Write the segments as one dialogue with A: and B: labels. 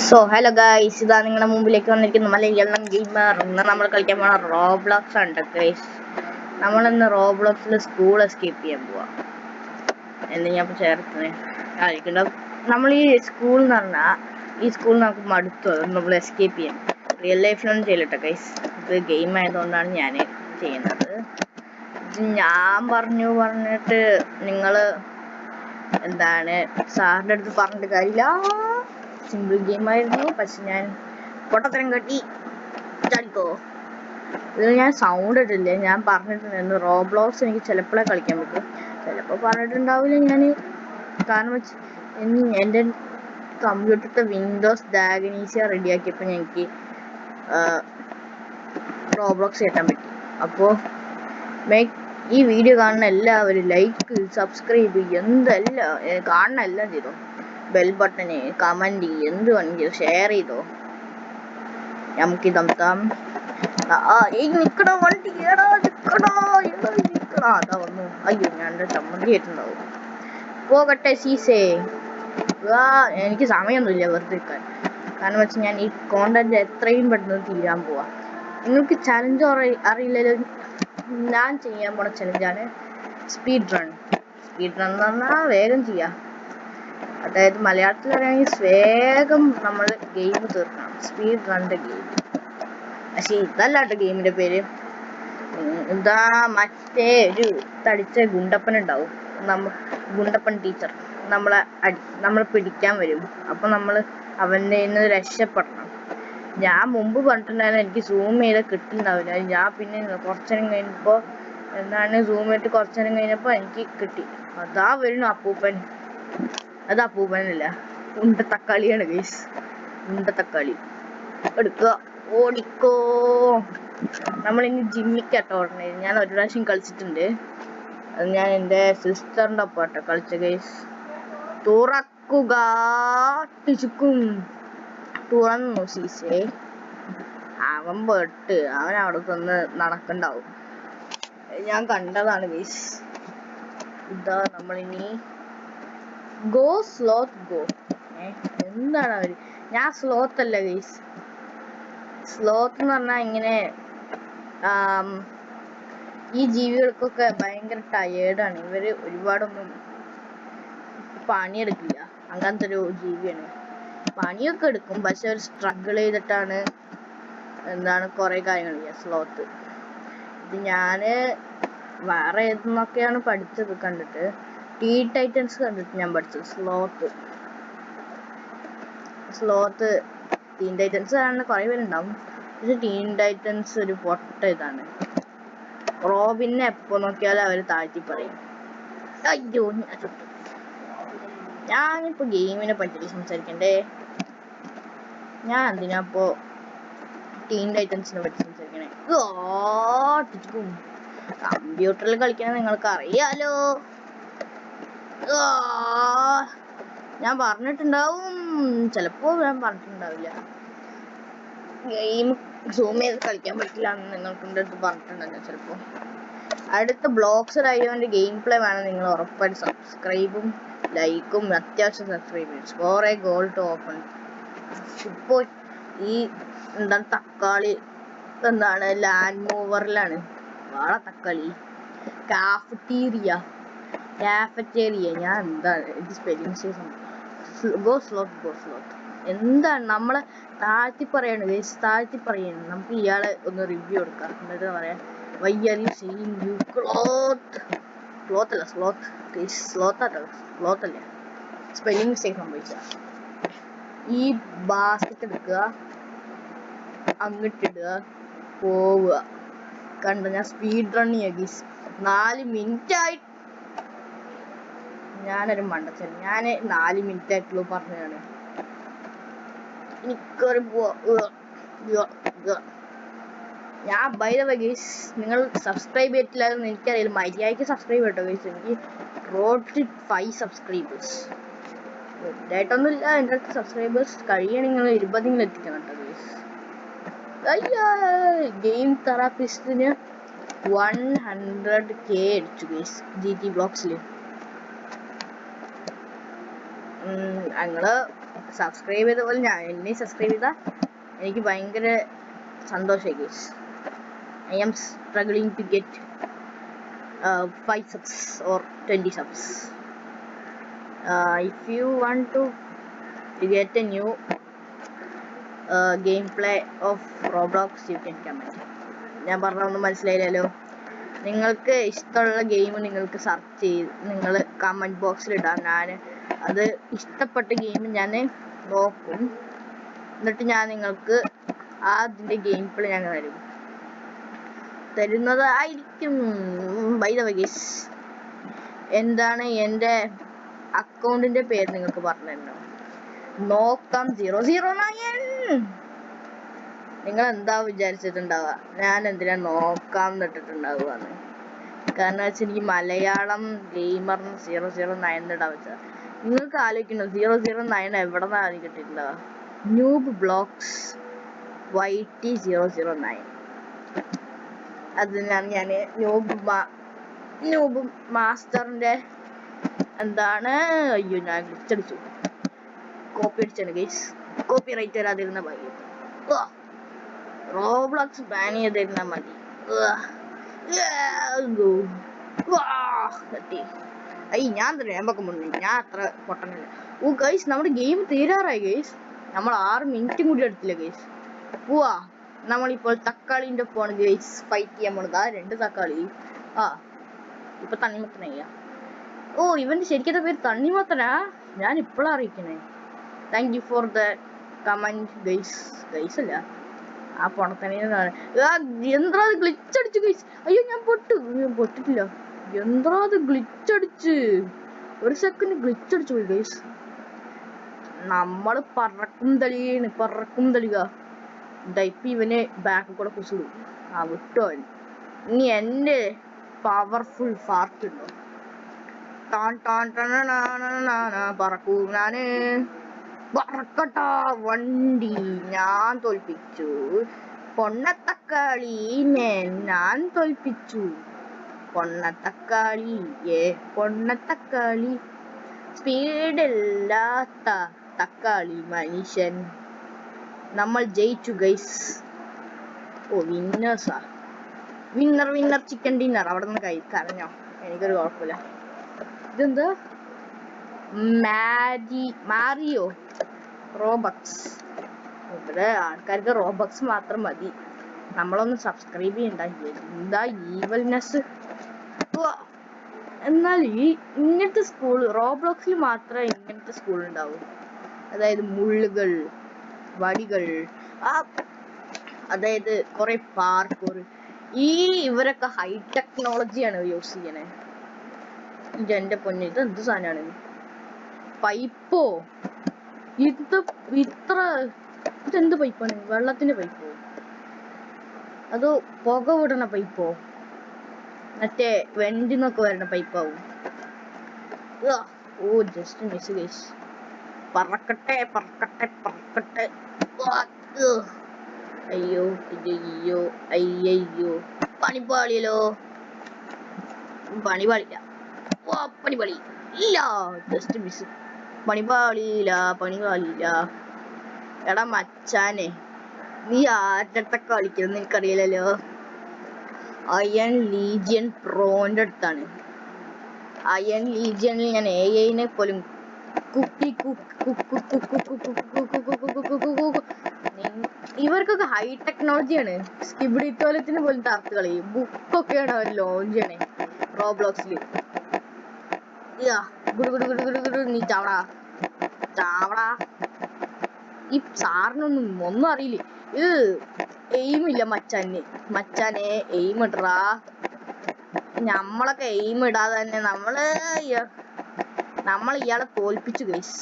A: So hello guys, ഇതാ നിങ്ങളുടെ മുമ്പിലേക്ക് വന്നിരിക്കുന്ന മലയാളം ഗെയിമർ. ഇന്ന് നമ്മൾ കളിക്കാൻ പോണ റോബ്ലോക്സ് ആണ് ഗൈസ്. നമ്മളിന്ന് റോബ്ലോക്സിൽ സ്കൂൾ എസ്കേപ്പ് ചെയ്യാൻ പോവാ എന്ന് ഞാൻ ചേർത്തത് ആയിരിക്കും. നമ്മൾ ഈ സ്കൂൾ എന്ന് പറഞ്ഞാൽ ഈ സ്കൂൾ നമുക്ക് മടുത്തു, നമ്മൾ എസ്കേപ്പ് ചെയ്യാം. റിയൽ ലൈഫിലൊന്നും ചെയ്യലട്ടോ ഗൈസ്, ഇത് ഗെയിം ആയതുകൊണ്ടാണ് ഞാൻ ചെയ്യുന്നത്. ഞാൻ പറഞ്ഞിട്ട് നിങ്ങൾ എന്താണ് സാറിൻ്റെ അടുത്ത് പറഞ്ഞിട്ട് കാര്യമില്ല. സിമ്പിൾ ഗെയിം ആയിരുന്നു, പക്ഷെ ഞാൻ പൊട്ടത്തരം കെട്ടി ചാടിക്കോ. ഇത് ഞാൻ സൗണ്ട് ഇട്ടില്ലേ, ഞാൻ പറഞ്ഞിട്ടുണ്ടായിരുന്നു റോബ്ലോക്സ് എനിക്ക് ചിലപ്പോഴേ കളിക്കാൻ പറ്റും, ചിലപ്പോൾ പറഞ്ഞിട്ടുണ്ടാവില്ല ഞാൻ. കാരണം വെച്ച് എൻ്റെ കമ്പ്യൂട്ടറിൻ്റെ വിൻഡോസ് ഡാഗനീസിയ റെഡിയാക്കിയപ്പോൾ എനിക്ക് റോബ്ലോക്സ് കയറ്റാൻ പറ്റി. അപ്പോൾ ഈ വീഡിയോ കാണുന്ന എല്ലാവരും ലൈക്ക്, സബ്സ്ക്രൈബ്, എന്തെല്ലാം കാണുന്ന എല്ലാം ചെയ്തോ. ബെൽ ബട്ടന്, കമന്റ്, എന്ത് വേണമെങ്കിലും ഷെയർ ചെയ്തോ. നമുക്ക് തം നിക്കണോ വണ്ടി, അതാ വന്നു. അയ്യോ, ഞാൻ എൻ്റെ ചമ്മന്തി ആയിട്ടുണ്ടാവും. പോകട്ടെ സീസേ. എനിക്ക് സമയമൊന്നുമില്ല വെറുതെ നിൽക്കാൻ. കാരണം വെച്ചാൽ ഞാൻ ഈ കോണ്ടന്റ് എത്രയും പെട്ടെന്ന് തീരാൻ പോവാ. നിങ്ങൾക്ക് ചലഞ്ച് അറിയില്ലല്ലോ, ഞാൻ ചെയ്യാൻ പോണ ചലഞ്ചാണ് സ്പീഡ് റൺ. സ്പീഡ് റൺ എന്ന് പറഞ്ഞാൽ വേഗം ചെയ്യാം, അതായത് മലയാളത്തിൽ പറയുകയാണെങ്കിൽ വേഗം നമ്മൾ ഗെയിം തീർക്കണം. സ്പീഡ് റണ്ണിൻ്റെ ഗെയിം. പക്ഷെ ഇതല്ല കേട്ടോ ഗെയിമിൻ്റെ പേര്. എന്താ, മറ്റേ ഒരു തടിച്ച ഗുണ്ടപ്പൻ ഉണ്ടാവും, ഗുണ്ടപ്പൻ ടീച്ചർ നമ്മളെ പിടിക്കാൻ വരും. അപ്പം നമ്മൾ അവൻ്റെ നിന്ന് രക്ഷപ്പെടണം. ഞാൻ മുമ്പ് പറഞ്ഞിട്ടുണ്ടായിരുന്നു എനിക്ക് സൂം ചെയ്താൽ കിട്ടുന്നുണ്ടാവില്ല. ഞാൻ പിന്നെ കുറച്ചേരം കഴിഞ്ഞപ്പോൾ സൂം ചെയ്തിട്ട് കുറച്ചേരം കഴിഞ്ഞപ്പോൾ എനിക്ക് കിട്ടി. അതാ വരുന്നു അപ്പൂപ്പൻ. അത് അപ്പൂപ്പനല്ല, ഉണ്ടത്തക്കാളിയാണ് ഗൈസ്. ഉണ്ടത്തക്കാളി എടുക്കുക, ഓടിക്കോ. നമ്മളിനി ജിമ്മിക്കാട്ടോ ഓടണത്. ഞാൻ ഒരു പ്രാവശ്യം കളിച്ചിട്ടുണ്ട്, അത് ഞാൻ എൻ്റെ സിസ്റ്ററിൻ്റെ ഒപ്പാട്ടോ കളിച്ച ഗൈസ്. തുറക്കുക, ടിച്ചുക്കും. തുറന്നു സീസേ. അവൻ പെട്ട്, അവൻ അവിടെ തന്ന് നടക്കണ്ടാവും. ഞാൻ കണ്ടതാണ് ഗൈസ്. ഇതാ നമ്മളിനി ഗോ സ്ലോത്ത് ഗോ. എന്താണ് അവര്? ഞാൻ സ്ലോത്ത് അല്ല ഗൈസ്. സ്ലോത്ത് എന്ന് പറഞ്ഞാൽ ഇങ്ങനെ ഈ ജീവികൾക്കൊക്കെ ഭയങ്കര ടയേർഡാണ്. ഇവര് ഒരുപാടൊന്നും പണിയെടുക്കില്ല, അങ്ങനത്തെ ഒരു ജീവിയാണ്. പണിയൊക്കെ എടുക്കും, പക്ഷെ ഒരു സ്ട്രഗിൾ ചെയ്തിട്ടാണ് കുറെ കാര്യങ്ങൾ ചെയ്യുക സ്ലോത്ത്. ഇത് ഞാൻ വേറെ ഏതെന്നൊക്കെയാണ് പഠിച്ചത് കണ്ടിട്ട്. ടീ ടൈറ്റൻസ് കണ്ടിട്ട് ഞാൻ പഠിച്ചത് സ്ലോത്ത്. ടീൻ ടൈറ്റൻസ് കാണുന്ന കുറേ പേരുണ്ടാവും, പക്ഷെ ടീൻ ടൈറ്റൻസ് ഒരു പൊട്ട ഇതാണ്. റോബിനെ എപ്പോ നോക്കിയാലും അവർ താഴ്ത്തി പറയും. അയ്യോ, ഞാനിപ്പോ ഗെയിമിനെ പറ്റി സംസാരിക്കണ്ടേ? ഞാൻ എന്തിനാപ്പോ ടീൻ ടൈറ്റൻസിനെ പറ്റി സംസാരിക്കണേ? കമ്പ്യൂട്ടറിൽ കളിക്കാൻ നിങ്ങൾക്ക് അറിയാലോ. ഞാൻ പറഞ്ഞിട്ടുണ്ടാവും, ചിലപ്പോ ഞാൻ പറഞ്ഞിട്ടുണ്ടാവില്ല. ഗെയിം സൂം ചെയ്ത് കളിക്കാൻ പറ്റില്ല എന്ന് നിങ്ങൾക്ക് എൻ്റെ അടുത്ത് പറഞ്ഞിട്ടുണ്ടല്ലോ ചിലപ്പോൾ. അടുത്ത ബ്ലോക്സ് ആയതുകൊണ്ട് ഗെയിം പ്ലേ വേണം. നിങ്ങൾ ഉറപ്പായിട്ട് സബ്സ്ക്രൈബും ലൈക്കും, അത്യാവശ്യം subscribers for a goal to open. ഇപ്പോൾ ഈ തക്കാളി ലാൻഡ് മൂവറിലാണ്. വാള തക്കാളി. കാഫറ്റേറിയ. ഞാൻ എന്താണ് സ്പെല്ലിംഗ്? Go sloth. എന്താണ് നമ്മളെ താഴ്ത്തി പറയാണ് ഗൈസ്, താഴ്ത്തി പറയാണ്. നമുക്ക് ഇയാളെ ഒന്ന് റിവ്യൂ കൊടുക്കാം, എന്നിട്ട് പറയാം. Why are you seeing you cloth അല്ല, സ്ലോത്ത് അല്ലേ, സ്പെല്ലിംഗ് മിസ്റ്റേക്ക് സംഭവിച്ച. ഈ ബാസ്ക്കറ്റ് എടുക്കുക, അങ്ങോട്ടിടുക, പോവുക. കണ്ട, ഞാൻ സ്പീഡ് റൺ ചെയ്യാം ഗൈസ്. 4 മിനിറ്റ് ആയി. ഞാനൊരു മണ്ടച്ചൻ, ഞാൻ 4 മിനിറ്റ് ആയിട്ടുള്ളൂ പറഞ്ഞതാണ്. എനിക്കൊരു ഞാൻ ബൈ ദ വേ ഗൈസ്, നിങ്ങൾ സബ്സ്ക്രൈബ് ചെയ്തിട്ടില്ലായിരുന്നു എനിക്കറിയില്ല. മര്യാദയ്ക്ക് സബ്സ്ക്രൈബ് കേട്ടോ ഗൈസ്. എനിക്ക് റോഡ് 5 സബ്സ്ക്രൈബേഴ്സ് ഇതായിട്ടൊന്നുമില്ല. എൻ്റെ അടുത്ത് സബ്സ്ക്രൈബേഴ്സ് കഴിയണമെങ്കിൽ 20 എത്തിക്കണം കേട്ടോ ഗൈസ്. ഗെയിം തെറാപ്പിസ്റ്റിന് 100K അടിച്ചു ഗൈസ് GT ബ്ലോക്സിൽ. ഞങ്ങള് സബ്സ്ക്രൈബ് ചെയ്ത പോലെ ഞാൻ എന്നെ സബ്സ്ക്രൈബ് ചെയ്താൽ എനിക്ക് ഭയങ്കര സന്തോഷമായി guys. I am struggling to get 5 subs or 20 subs. If you want to get a new gameplay of Roblox, you can comment. ഞാൻ പറഞ്ഞൊന്നും മനസ്സിലായില്ലല്ലോ. നിങ്ങൾക്ക് ഇഷ്ടമുള്ള ഗെയിം നിങ്ങൾക്ക് സെർച്ച് ചെയ്ത് നിങ്ങൾ കമൻറ്റ് ബോക്സിൽ ഇടാം. ഞാൻ അത് ഇഷ്ടപ്പെട്ട ഗെയിം ഞാൻ നോക്കും, എന്നിട്ട് ഞാൻ നിങ്ങൾക്ക് അതിൻ്റെ ഗെയിം പ്ലേ ഞാൻ തരുന്നതായിരിക്കും. ബൈ ദ വേ ഗയ്സ്, എന്താണ് എൻ്റെ അക്കൗണ്ടിൻ്റെ പേര് നിങ്ങൾക്ക് പറഞ്ഞു തരണോ? നോക്കാം 009. നിങ്ങൾ എന്താ വിചാരിച്ചിട്ടുണ്ടാവുക ഞാൻ എന്തിനാ നോക്കാം എന്നിട്ടിട്ടുണ്ടാവുകയെന്ന്? കാരണം വെച്ചാൽ എനിക്ക് മലയാളം ഗെയിമറിന് 009 ഇടാൻ വെച്ചാൽ നിങ്ങൾക്ക് ആലോചിക്കണോ 009 എവിടെ നിന്നാണ് കിട്ടിയിട്ടുണ്ടാവുക? Noob blocks YT009. അതിനാണ് ഞാൻ ന്യൂബ് മാസ്റ്ററിൻ്റെ എന്താണ്, അയ്യോ ഞാൻ ഗ്ലിച്ചടിച്ചു, കോപ്പി അടിച്ചാണ് ഗൈസ്. കോപ്പി റൈറ്റ് വരാതിരുന്ന ഭാഗ്യം. റോബ്ലോക്സ് ബാൻ ചെയ്തിരുന്നാൽ മതി. ഞാൻ നമുക്ക് മുന്നേ ഞാൻ അത്ര പൊട്ടനില്ല. ഓ ഗൈസ്, നമ്മുടെ ഗെയിം തീരാറായി ഗൈസ്. നമ്മൾ 6 മിനിറ്റും കൂടി എടുത്തില്ല ഗൈസ്. പോവാ, നമ്മളിപ്പോൾ തക്കാളിൻ്റെ ഒപ്പമാണ് ഗൈസ് ഫൈറ്റ് ചെയ്യാൻ പോണത്. 2 തക്കാളി. ഇപ്പൊ തണ്ണിമത്തനയ്യ. ഓ ഇവന്റെ ശരിക്കത്തെ പേര് തണ്ണിമത്തനാ? ഞാൻ ഇപ്പോഴാണ് അറിയിക്കണേ. Thank you for the comment guys. Guys അല്ല, ആ പൊണത്തനെയാണ്. എന്താ ഗ്ലിച്ചടിച്ചു ഗൈസ്. അയ്യോ ഞാൻ പൊട്ടിട്ടില്ല. എന്താ ഗ്ലിച്ചടിച്ച്, 1 സെക്കൻഡ് ഗ്ലിച്ചടിച്ചു പോയി ഗൈസ്. നമ്മള് പറക്കും തളിക. ഇപ്പൊ ഇവന് ബാക്കിൽ കൂടെ കുസിടും. വിട്ടോ. ഇനി എന്റെ പവർഫുൾ ഫാർട്ട് ഉണ്ടോ? പറക്കൂ ഞാന് പറക്കട്ടാ വണ്ടി. ഞാൻ തോൽപ്പിച്ചു പൊണ്ണത്തക്കാളീനെ, ഞാൻ തോൽപ്പിച്ചു പൊണ്ണത്തക്കാളി. പൊണ്ണത്തക്കാളി, സ്പീഡില്ലാത്ത തക്കാളി മനുഷ്യൻ. നമ്മൾ ജയിച്ചു ഗൈസ്. ഓ വിന്നേഴ്സാ. Winner chicken dinner. അവിടെ നിന്ന് കരഞ്ഞോ? എനിക്കൊരു കുഴപ്പമില്ല. ഇതെന്താ മാരിയോ റോബക്സ്? ഇവിടെ ആൾക്കാർക്ക് റോബക്സ് മാത്രം മതി. നമ്മളൊന്ന് സബ്സ്ക്രൈബ് ചെയ്യണ്ട. എന്താ ഈവൽനെസ്. എന്നാൽ ഇങ്ങനത്തെ സ്കൂൾ റോബ്ലോക്സിൽ മാത്രമേ ഇങ്ങനത്തെ സ്കൂൾ ഉണ്ടാവൂ. അതായത് മുള്ളുകൾ, വടികൾ, അതായത് കുറെ പാർക്കൂർ. ഇവരൊക്കെ ഹൈ ടെക്നോളജിയാണ് യൂസ് ചെയ്യണേ. എന്റെ പൊന്നെ, ഇത് എന്ത് സാധനമാണ്? പൈപ്പോ? ഇതെന്ത് പൈപ്പാണ്? വെള്ളത്തിന്റെ പൈപ്പോ അതോ പുക വിടണ പൈപ്പോ? മറ്റേ വെന്റിന്നൊക്കെ വരണ പൈപ്പാവും. ഓ ജസ്റ്റ് മിസ് ഗൈസ്. പറക്കട്ടെ. അയ്യോ പണിപ്പാളിയല്ലോ. പണിപാളില്ല. പണിപാളി ഇല്ല. Just miss. പണിപാളിയില്ല. എടാ മച്ചാനെ, നീ ആറ്റത്തെ കളിക്കുന്നത് എനിക്കറിയില്ലല്ലോ. അയൺ ലീജിയൻ പ്രോന്റെ അടുത്താണ്. അയൺ ലീജിയനിൽ ഞാൻ AI പോലും ഇവർക്കൊക്കെ ഹൈ ടെക്നോളജിയാണ്. സ്കിബിഡി ടോയ്ലറ്റിന് പോലും തറത്ത് കളയും. ബുക്കൊക്കെയാണ് അവർ ലോഞ്ച് ചെയ്യണേ റോബ്ലോക്സിൽ. നീ ചാവടാ. ഈ സാറിനൊന്നും ഒന്നും അറിയില്ലേ. എയിമില്ല മച്ചാനെ എയിം ഇടറാ. നമ്മളൊക്കെ എയിം ഇടാതെ തന്നെ നമ്മൾ ഇയാളെ തോൽപ്പിച്ചു ഗൈസ്.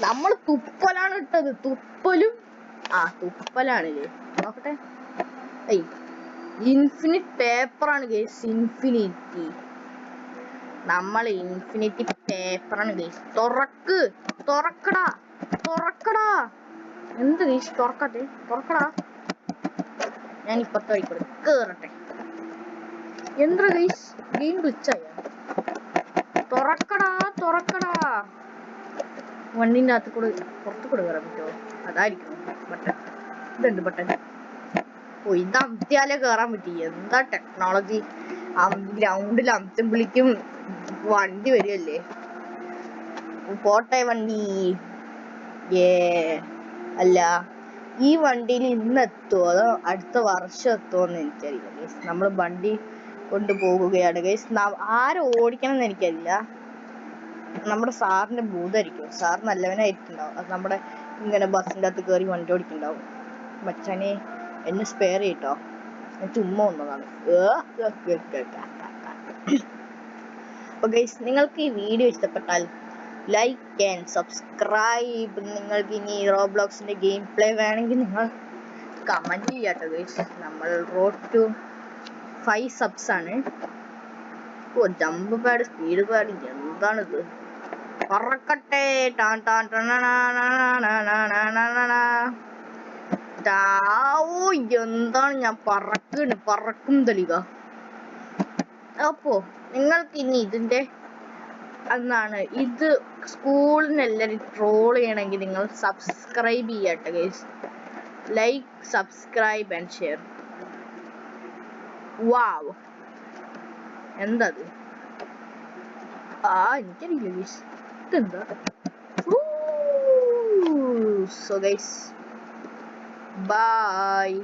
A: നമ്മൾ തുപ്പലാണ് ഇട്ടത്. തുപ്പലാണല്ലേ. നോക്കട്ടെ. ഇൻഫിനിറ്റ് പേപ്പറാണ് ഗൈസ്. നമ്മൾ ഇൻഫിനിറ്റി പേപ്പറാണ് ഗൈസ്. തുറക്കടാ. എന്ത് ഗൈസ് തുറക്കടാ. ഞാൻ ഇപ്പത്തെ വഴിക്കൂടെ കേറട്ടെ. എന്താ ഗൈസ്, ഗെയിം ഗ്ലിച്ചായ? തുറക്കടാ. വണ്ടിന്റെ അകത്ത് കൂടെ പുറത്തു കൂടെ കയറാൻ പറ്റുമോ? അതായിരിക്കും ബട്ടൺ. ഇതുണ്ട് ബട്ടൺ. ഓ, ഇത് അമത്തിയാലേ കയറാൻ പറ്റി. എന്താ ടെക്നോളജി! ഗ്രൗണ്ടിൽ അമത്തുമ്പോഴേക്കും വണ്ടി വരികയല്ലേ. പോട്ടെ വണ്ടി. ഏ അല്ല, ഈ വണ്ടിയിൽ ഇന്ന് എത്തുമോ അതോ അടുത്ത വർഷം എത്തുമോന്ന് എനിക്കറിയില്ല ഗൈസ്. നമ്മൾ വണ്ടി കൊണ്ട് പോകുകയാണ് ഗൈസ്. ആരും ഓടിക്കണം എന്ന് എനിക്കറിയില്ല. നമ്മുടെ സാറിന്റെ ഭൂതമായിരിക്കും. സാർ നല്ലവനായിട്ടുണ്ടാവും. അത് നമ്മുടെ ഇങ്ങനെ ബസ്സിൻ്റെ അകത്ത് കയറി വണ്ടി ഓടിക്കുന്നുണ്ടാവും. മച്ചാനെ എന്നെ സ്പെയർ ചെയ്യട്ടോ, ഞാൻ ചുമ്മാ ഒന്നതാണ്. അപ്പൊ ഗൈസ്, നിങ്ങൾക്ക് ഈ വീഡിയോ ഇഷ്ടപ്പെട്ടാൽ ലൈക്ക് ആൻഡ് സബ്സ്ക്രൈബ്. നിങ്ങൾക്ക് ഇനി റോബ്ലോക്സിന്റെ ഗെയിം പ്ലേ വേണമെങ്കിൽ നിങ്ങൾ കമന്റ് ചെയ്യാട്ടോ ഗൈസ്. നമ്മൾ റോഡ് ടു 5 subs ആണ്. ഓ, ജമ്പ് പാഡ്, സ്പീഡ് പാഡ്, എന്താണിത്? പറക്കട്ടെ. എന്താണ്, ഞാൻ പറക്കും തളിക. അപ്പോ നിങ്ങൾക്ക് ഇനി ഇതിന്റെ എന്നാണ് ഇത് സ്കൂളിന് എല്ലാവരും ട്രോൾ ചെയ്യണമെങ്കിൽ നിങ്ങൾ സബ്സ്ക്രൈബ് ചെയ്യട്ടെ guys. Like, subscribe and share. Wow, എന്തത്? എനിക്കറിയില്ല ഗൈസ്, ഇതെന്താ? So guys, bye.